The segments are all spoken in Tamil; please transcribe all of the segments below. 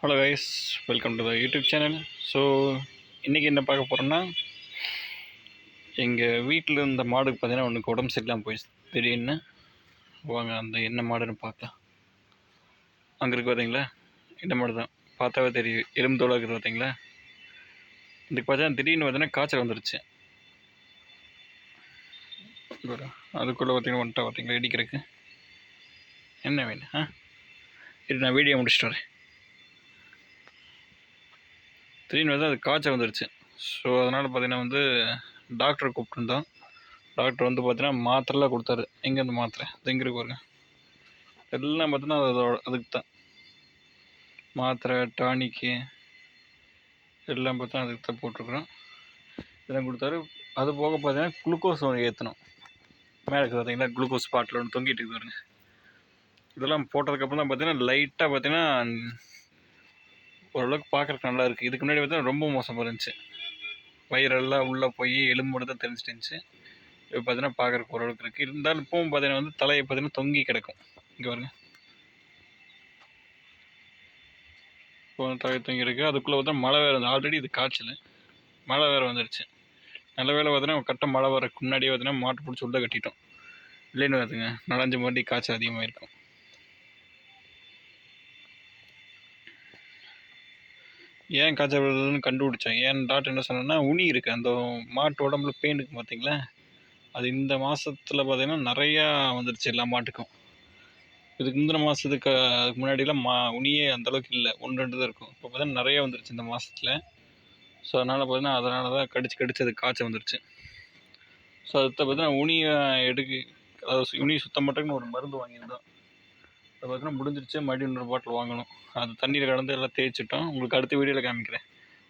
Hello guys, welcome to the YouTube channel. So இன்றைக்கி என்ன பார்க்க போகிறோன்னா, எங்கள் வீட்டில் இருந்த மாடுக்கு பார்த்தீங்கன்னா ஒன்றுக்கு உடம்பு சரியில்லாமல் போயிடுச்சு திடீர்னு. வாங்க அந்த என்ன மாடுன்னு பார்க்கலாம். அங்கே இருக்குது பார்த்தீங்களா, இந்த மாடு தான். பார்த்தாவே தெரியும், எலும்பு தோலாக இருக்குது பார்த்தீங்களா. இதுக்கு பார்த்தீங்கன்னா திடீர்னு பார்த்தீங்கன்னா காய்ச்சல் வந்துருச்சு. அதுக்குள்ளே பார்த்தீங்கன்னா வந்துட்டா பார்த்தீங்களா இடிக்கிறதுக்கு. என்ன வேணும் இது? நான் வீடியோ முடிச்சுட்டு வரேன். திடீர்னு வந்து அது காய்ச்சல் வந்துடுச்சு. ஸோ அதனால் பார்த்தீங்கன்னா டாக்டரை கூப்பிட்டுருந்தோம். டாக்டர் பார்த்தீங்கன்னா மாத்திரைலாம் கொடுத்தாரு. எங்கேருந்து மாத்திரை எங்கிருக்கு பாருங்க, எல்லாம் பார்த்தீங்கன்னா அதுக்கு தான் மாத்திரை டானிக்கு எல்லாம் பார்த்தீங்கன்னா அதுக்கு தான் போட்டிருக்குறோம். இதெல்லாம் கொடுத்தாரு. அது போக பார்த்தீங்கன்னா குளுக்கோஸ் ஏற்றணும். மேலே இருக்குது பார்த்தீங்கன்னா குளுக்கோஸ் பாட்டில் ஒன்று தொங்கிட்டு இருக்குது பாருங்க. இதெல்லாம் போட்டதுக்கப்புறம் தான் பார்த்தீங்கன்னா லைட்டாக பார்த்தீங்கன்னா ஓரளவுக்கு பார்க்குறதுக்கு நல்லா இருக்குது. இதுக்கு முன்னாடி பார்த்தீங்கன்னா ரொம்ப மோசமாக இருந்துச்சு. வயிறெல்லாம் உள்ளே போய் எலும்போடு தான் தெரிஞ்சுட்டு இருந்துச்சு. இப்போ பார்த்தீங்கன்னா பார்க்குறக்கு ஓரளவுக்கு இருக்குது. இருந்தாலும் இப்பவும் பார்த்தீங்கன்னா தலையை பார்த்தீங்கன்னா தொங்கி கிடக்கும். இங்கே பாருங்க, இப்போ தலையை தொங்கி இருக்குது. அதுக்குள்ளே பார்த்தா மழை வேறு வந்து ஆல்ரெடி இது காய்ச்சல், மழை வேறு வந்துடுச்சு. நல்ல வேலை பார்த்தீங்கன்னா கரெக்டாக மழை வரக்கு முன்னாடியே பார்த்தீங்கன்னா மாட்டு பிடிச்சி உள்ளே கட்டிட்டோம். இல்லைன்னு பார்த்துங்க நனைஞ்ச மாதிரி காய்ச்சல் அதிகமாக இருக்கும். ஏன் காய்ச்சல் வருதுன்னு கண்டுபிடிச்சோம். ஏன் டாக்டர் என்ன சொன்னோன்னா, உனி இருக்குது அந்த மாட்டு உடம்புல பெயின் இருக்குது பார்த்தீங்களா, அது இந்த மாதத்தில் பார்த்தீங்கன்னா நிறையா வந்துடுச்சு எல்லா மாட்டுக்கும். இதுக்கு முந்தின மாதத்துக்கு அதுக்கு முன்னாடிலாம் உனியே அந்தளவுக்கு இல்லை, 1-2 தான் இருக்கும். இப்போ பார்த்தீங்கன்னா நிறையா வந்துடுச்சு இந்த மாதத்தில். ஸோ அதனால தான் கடிச்சு அது காய்ச்சல் வந்துடுச்சு. ஸோ அதை பார்த்தீங்கன்னா உனியை அதாவது உனி சுத்தம் பண்ணுறதுக்குன்னு ஒரு மருந்து வாங்கியிருந்தோம். அதை பார்த்தீங்கன்னா முடிஞ்சிருச்சு. மறுபடியும் இன்னொரு பாட்டில் வாங்கணும். அது தண்ணியில் கலந்து எல்லாம் தேய்ச்சிட்டோம். உங்களுக்கு அடுத்த வீடியோவில் காமிக்கிறேன்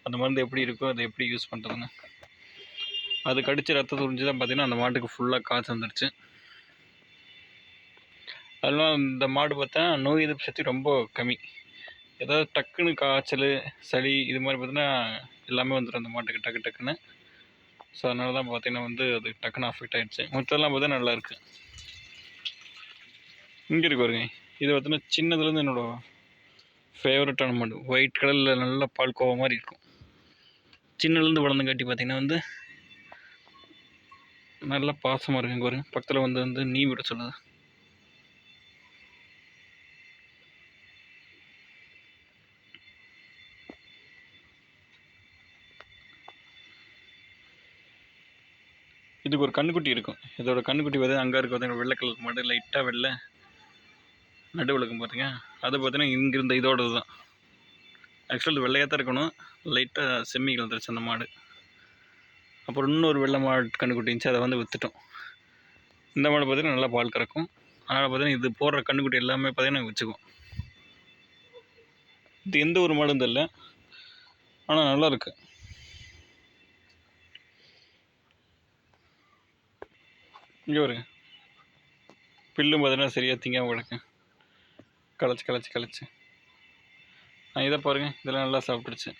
அந்த மருந்து எப்படி இருக்கும், அதை எப்படி யூஸ் பண்ணுறதுன்னு. அது கடிச்சு ரத்தத்தை உறிஞ்சி தான் பார்த்தீங்கன்னா அந்த மாட்டுக்கு ஃபுல்லாக காய்ச்சல் வந்துடுச்சு. அதெல்லாம் இந்த மாடு பார்த்தா நோய் எதிர்ப்பு சக்தி ரொம்ப கம்மி. ஏதாவது டக்குன்னு காய்ச்சல் சளி இது மாதிரி பார்த்தீங்கன்னா எல்லாமே வந்துடும் அந்த மாட்டுக்கு டக்குன்னு. ஸோ அதனால தான் பார்த்தீங்கன்னா அது டக்குன்னு அஃபெக்ட் ஆகிடுச்சு. மற்றெல்லாம் பார்த்தீங்கன்னா நல்லா இருக்குது. இங்கே இருக்கு பாருங்க, இது பார்த்தீங்கன்னா சின்னதுலேருந்து என்னோடய ஃபேவரட்டான மாடு. ஒயிட் கலரில் நல்லா பால் கோவா மாதிரி இருக்கும். சின்னதுலேருந்து வளர்ந்துங்காட்டி பார்த்தீங்கன்னா நல்லா பாசமாக இருக்குங்க பாருங்க. பக்கத்தில் வந்து நீ விட சொல்லுது. இதுக்கு ஒரு கண்ணுக்குட்டி இருக்கும். இதோட கண்ணுக்குட்டி பார்த்தீங்கன்னா அங்கே இருக்குது பார்த்தீங்கன்னா வெள்ளை கலர் மாடு, லைட்டாக வெள்ளை நடுவில் இருக்கும் பார்த்தீங்க. அது பார்த்தீங்கன்னா இங்கிருந்த இதோடது தான். ஆக்சுவலாக வெள்ளையாக தான் இருக்கணும், லைட்டாக செம்மி கலந்துருச்சு அந்த மாடு. அப்புறம் இன்னொரு வெள்ளை மாடு கண்ணுக்குட்டி இருந்துச்சு, அதை விற்றுட்டோம். இந்த மாடு பார்த்தீங்கன்னா நல்லா பால் கறக்கும். அதனால் பார்த்தீங்கன்னா இது போடுற கண்ணுக்குட்டி எல்லாமே பார்த்தீங்கன்னா வச்சுக்கும். இது எந்த ஒரு மாடும் தெரியல, ஆனால் நல்லா இருக்கு. இங்கே வருங்க, பில்லும் பார்த்தீங்கன்னா சரியாக திங்காமல் கிடக்கு. களைச்சி இதை பாருங்கள், இதெல்லாம் நல்லா சாப்பிட்டுருச்சு.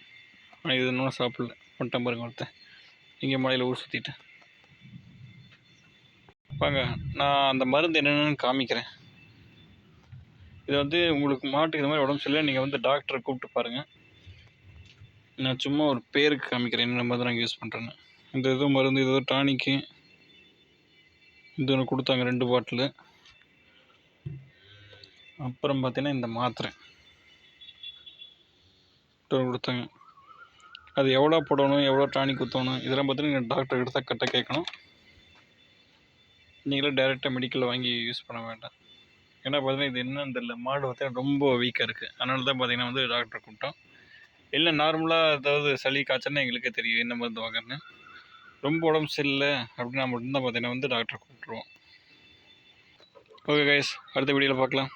ஆனால் இது இன்னும் சாப்பிடல. பண்ணிட்டேன் பாருங்க ஒருத்தன் இங்கே மலையில் ஊர் சுற்றிட்டேன். வாங்க நான் அந்த மருந்து என்னென்னு காமிக்கிறேன். இது உங்களுக்கு மாட்டுக்கு இந்த மாதிரி உடம்பு சரியில்லை, நீங்கள் டாக்டரை கூப்பிட்டு பாருங்கள். நான் சும்மா ஒரு பேருக்கு காமிக்கிறேன் என்னென்ன மருந்து நாங்கள் யூஸ் பண்ணுறேன்னு. இந்த மருந்து இது டானிக்கு, இது ஒன்று கொடுத்தாங்க 2 பாட்டிலு. அப்புறம் பார்த்தீங்கன்னா இந்த மாத்திரை கொடுத்தாங்க. அது எவ்வளோ போடணும், எவ்வளோ டானிக் ஊற்றணும், இதெல்லாம் பார்த்தீங்கன்னா நீங்கள் டாக்டர் கிட்ட தான் கரெக்டாக கேட்கணும். நீங்களே டைரெக்டாக மெடிக்கலில் வாங்கி யூஸ் பண்ண வேண்டாம். ஏன்னா பார்த்தீங்கன்னா இது என்னன்னு தெரியல, மாடு பார்த்தீங்கன்னா ரொம்ப வீக்காக இருக்குது. அதனால தான் பார்த்தீங்கன்னா டாக்டரை கூப்பிட்டோம். இல்லை நார்மலாக ஏதாவது சளி காய்ச்சல்னா எங்களுக்கே தெரியும் என்ன மருந்து வாங்கன்னு. ரொம்ப உடம்பு சரியில்லை அப்படின்னா மட்டும்தான் பார்த்தீங்கன்னா டாக்டரை கூப்பிட்ருவோம். ஓகே கைஸ், அடுத்த வீடியோவில் பார்க்கலாம்.